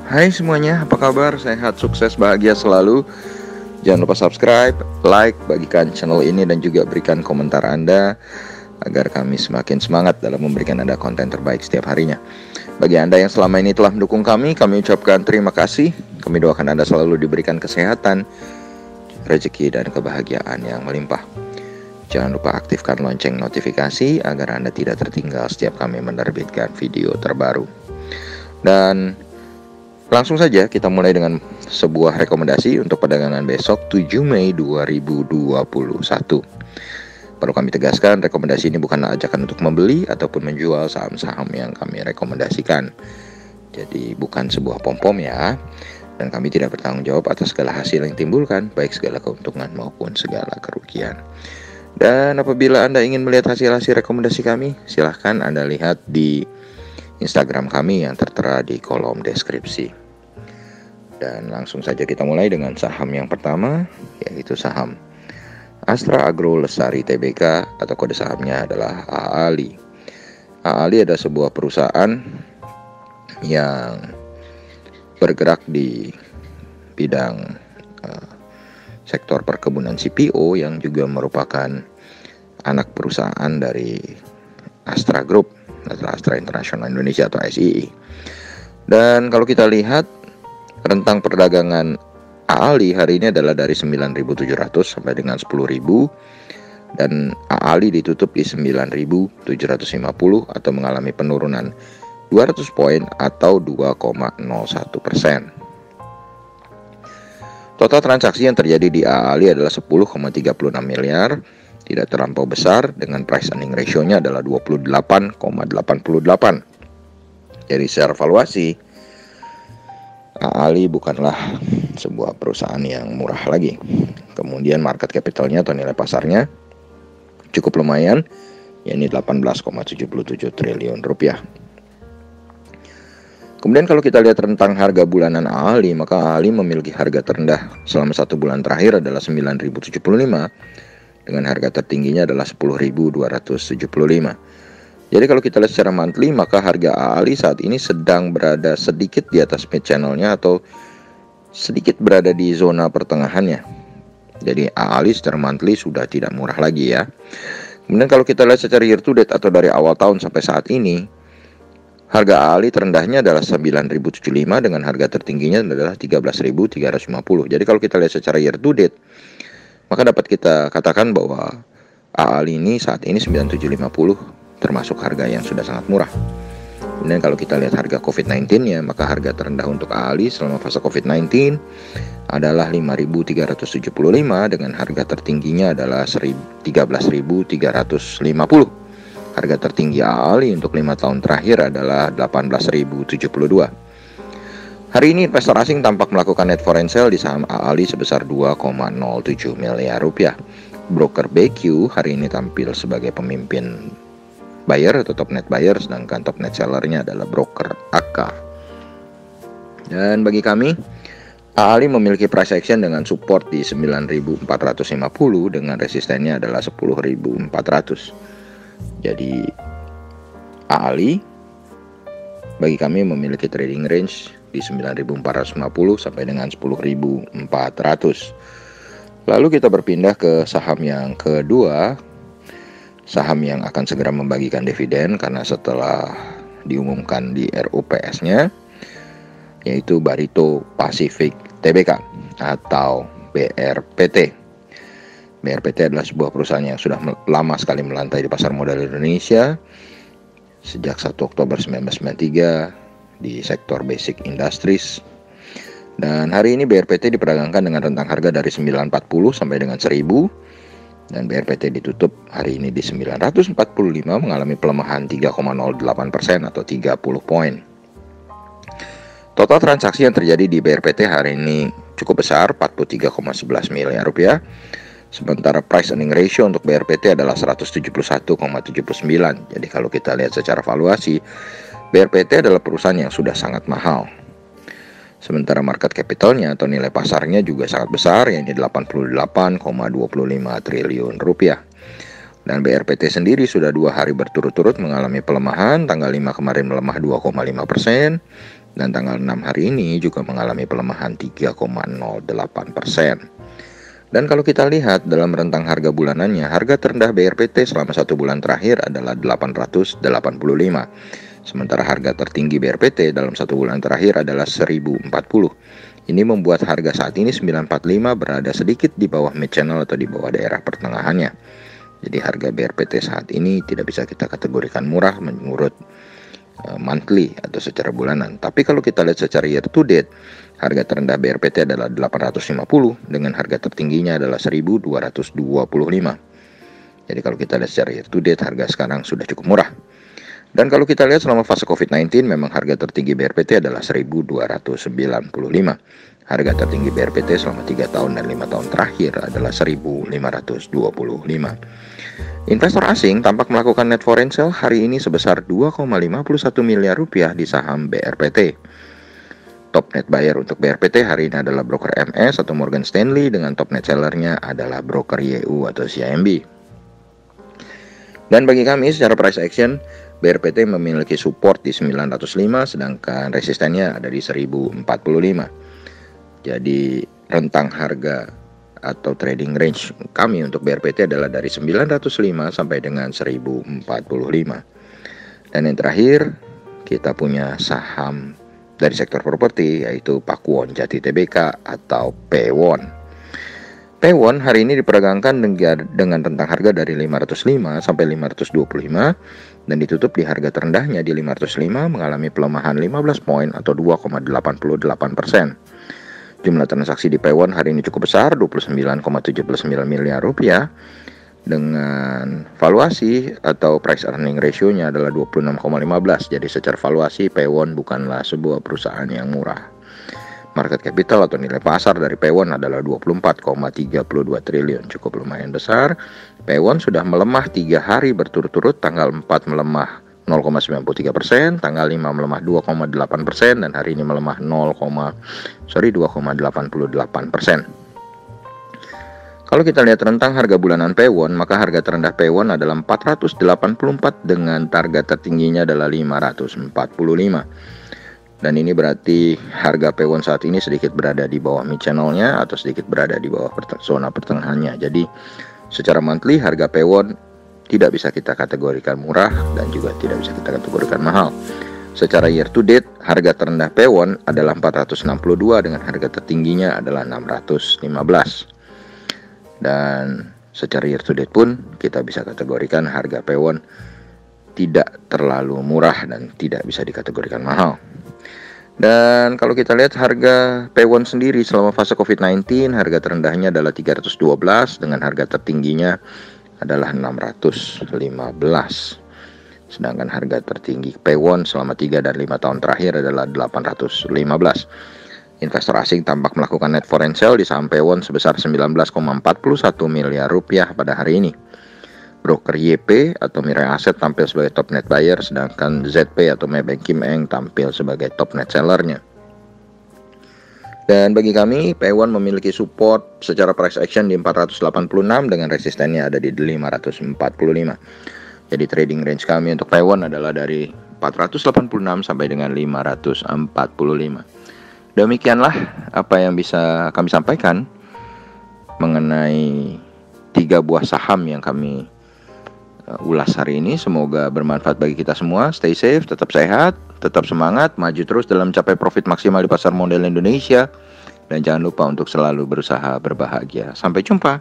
Hai semuanya, apa kabar? Sehat, sukses, bahagia selalu. Jangan lupa subscribe, like, bagikan channel ini dan juga berikan komentar Anda agar kami semakin semangat dalam memberikan Anda konten terbaik setiap harinya. Bagi Anda yang selama ini telah mendukung kami ucapkan terima kasih. Kami doakan Anda selalu diberikan kesehatan, rezeki, dan kebahagiaan yang melimpah. Jangan lupa aktifkan lonceng notifikasi agar Anda tidak tertinggal setiap kami menerbitkan video terbaru. Dan langsung saja kita mulai dengan sebuah rekomendasi untuk perdagangan besok 7 Mei 2021. Perlu kami tegaskan, rekomendasi ini bukanlah ajakan untuk membeli ataupun menjual saham-saham yang kami rekomendasikan. Jadi bukan sebuah pom-pom ya. Dan kami tidak bertanggung jawab atas segala hasil yang timbulkan, baik segala keuntungan maupun segala kerugian. Dan apabila Anda ingin melihat hasil-hasil rekomendasi kami, silahkan Anda lihat di Instagram kami yang tertera di kolom deskripsi. Dan langsung saja kita mulai dengan saham yang pertama, yaitu saham Astra Agro Lestari Tbk atau kode sahamnya adalah AALI. AALI adalah sebuah perusahaan yang bergerak di bidang sektor perkebunan CPO yang juga merupakan anak perusahaan dari Astra Group atau Astra International Indonesia atau SII. Dan kalau kita lihat rentang perdagangan AALI hari ini adalah dari 9.700 sampai dengan 10.000 dan AALI ditutup di 9.750 atau mengalami penurunan 200 poin atau 2,01%. Total transaksi yang terjadi di AALI adalah 10,36 miliar, tidak terlampau besar dengan price earning ratio-nya adalah 28,88. Jadi secara valuasi AALI bukanlah sebuah perusahaan yang murah lagi. Kemudian market capital-nya atau nilai pasarnya cukup lumayan, yakni 18,77 triliun rupiah. Kemudian kalau kita lihat rentang harga bulanan AALI, maka AALI memiliki harga terendah selama 1 bulan terakhir adalah 9.075 dengan harga tertingginya adalah 10.275. Jadi kalau kita lihat secara monthly, maka harga AALI saat ini sedang berada sedikit di atas mid channel-nya atau sedikit berada di zona pertengahannya. Jadi AALI secara monthly sudah tidak murah lagi ya. Kemudian kalau kita lihat secara year to date atau dari awal tahun sampai saat ini, harga AALI terendahnya adalah 9.075 dengan harga tertingginya adalah 13.350. Jadi kalau kita lihat secara year to date, maka dapat kita katakan bahwa AALI ini saat ini 9.750 termasuk harga yang sudah sangat murah. Kemudian kalau kita lihat harga COVID-19 ya, maka harga terendah untuk AALI selama fase COVID-19 adalah 5.375 dengan harga tertingginya adalah 13.350. Harga tertinggi AALI untuk 5 tahun terakhir adalah 18.072. Hari ini investor asing tampak melakukan net foreign sale di saham AALI sebesar 2,07 miliar rupiah. Broker BQ hari ini tampil sebagai pemimpin buyer atau top net buyer, sedangkan top net sellernya adalah broker AK. Dan bagi kami, AALI memiliki price action dengan support di 9.450 dengan resistennya adalah 10.400. Jadi AALI bagi kami memiliki trading range di 9.450 sampai dengan 10.400. Lalu kita berpindah ke saham yang kedua, saham yang akan segera membagikan dividen karena setelah diumumkan di RUPS-nya, yaitu Barito Pacific Tbk atau BRPT. BRPT adalah sebuah perusahaan yang sudah lama sekali melantai di pasar modal Indonesia sejak 1 Oktober 1993 di sektor basic industries. Dan hari ini BRPT diperdagangkan dengan rentang harga dari 940 sampai dengan 1000 dan BRPT ditutup hari ini di 945 mengalami pelemahan 3,08% atau 30 poin. Total transaksi yang terjadi di BRPT hari ini cukup besar, 43,11 miliar rupiah. Sementara price earning ratio untuk BRPT adalah 171,79. Jadi kalau kita lihat secara valuasi, BRPT adalah perusahaan yang sudah sangat mahal. Sementara market capitalnya atau nilai pasarnya juga sangat besar, yakni 88,25 triliun rupiah. Dan BRPT sendiri sudah 2 hari berturut-turut mengalami pelemahan. Tanggal 5 kemarin melemah 2,5%, dan tanggal 6 hari ini juga mengalami pelemahan 3,08%. Dan kalau kita lihat dalam rentang harga bulanannya, harga terendah BRPT selama 1 bulan terakhir adalah 885. Sementara harga tertinggi BRPT dalam 1 bulan terakhir adalah 1040. Ini membuat harga saat ini 945 berada sedikit di bawah mid channel atau di bawah daerah pertengahannya. Jadi harga BRPT saat ini tidak bisa kita kategorikan murah menurut monthly atau secara bulanan. Tapi kalau kita lihat secara year to date, harga terendah BRPT adalah 850 dengan harga tertingginya adalah 1225. Jadi kalau kita lihat secara year to date, harga sekarang sudah cukup murah. Dan kalau kita lihat selama fase COVID-19, memang harga tertinggi BRPT adalah 1295. Harga tertinggi BRPT selama 3 tahun dan 5 tahun terakhir adalah 1525. Investor asing tampak melakukan net foreign sale hari ini sebesar 2,51 miliar rupiah di saham BRPT. Top net buyer untuk BRPT hari ini adalah broker MS atau Morgan Stanley, dengan top net sellernya adalah broker YU atau CIMB. Dan bagi kami secara price action, BRPT memiliki support di 905, sedangkan resistennya ada di 1045. Jadi rentang harga atau trading range kami untuk BRPT adalah dari 905 sampai dengan 1045. Dan yang terakhir, kita punya saham dari sektor properti, yaitu Pakuwon Jati Tbk atau Pewon. Pewon hari ini diperdagangkan dengan rentang harga dari 505 sampai 525 dan ditutup di harga terendahnya di 505, mengalami pelemahan 15 poin atau 2,88%. Jumlah transaksi di Pewon hari ini cukup besar, 29,79 miliar rupiah, dengan valuasi atau price earning ratio-nya adalah 26,15. Jadi secara valuasi Pewon bukanlah sebuah perusahaan yang murah. Market capital atau nilai pasar dari Pewon adalah 24,32 triliun, cukup lumayan besar. Pewon sudah melemah 3 hari berturut-turut, tanggal 4 melemah 0,93%, tanggal 5 melemah 2,8%, dan hari ini melemah 2,88%. Kalau kita lihat rentang harga bulanan Pewon, maka harga terendah Pewon adalah 484 dengan target tertingginya adalah 545. Dan ini berarti harga Pewon saat ini sedikit berada di bawah mid channelnya atau sedikit berada di bawah zona pertengahannya. Jadi secara monthly harga Pewon tidak bisa kita kategorikan murah dan juga tidak bisa kita kategorikan mahal. Secara year to date, harga terendah Pewon adalah 462 dengan harga tertingginya adalah 615. Dan secara year to date pun kita bisa kategorikan harga Pewon tidak terlalu murah dan tidak bisa dikategorikan mahal. Dan kalau kita lihat harga Pewon sendiri selama fase COVID-19, harga terendahnya adalah 312 dengan harga tertingginya adalah 615. Sedangkan harga tertinggi Pewon selama 3 dan 5 tahun terakhir adalah 815. Investor asing tampak melakukan net foreign sale di saham Pewon sebesar 19,41 miliar rupiah pada hari ini. Broker YP atau Mirai Asset tampil sebagai top net buyer, sedangkan ZP atau Maybank Kim Eng tampil sebagai top net sellernya. Dan bagi kami, Pewon memiliki support secara price action di 486 dengan resistennya ada di 545. Jadi trading range kami untuk Pewon adalah dari 486 sampai dengan 545. Demikianlah apa yang bisa kami sampaikan mengenai 3 buah saham yang kami ulas hari ini. Semoga bermanfaat bagi kita semua. Stay safe, tetap sehat, tetap semangat, maju terus dalam capai profit maksimal di pasar modal Indonesia. Dan jangan lupa untuk selalu berusaha berbahagia. Sampai jumpa.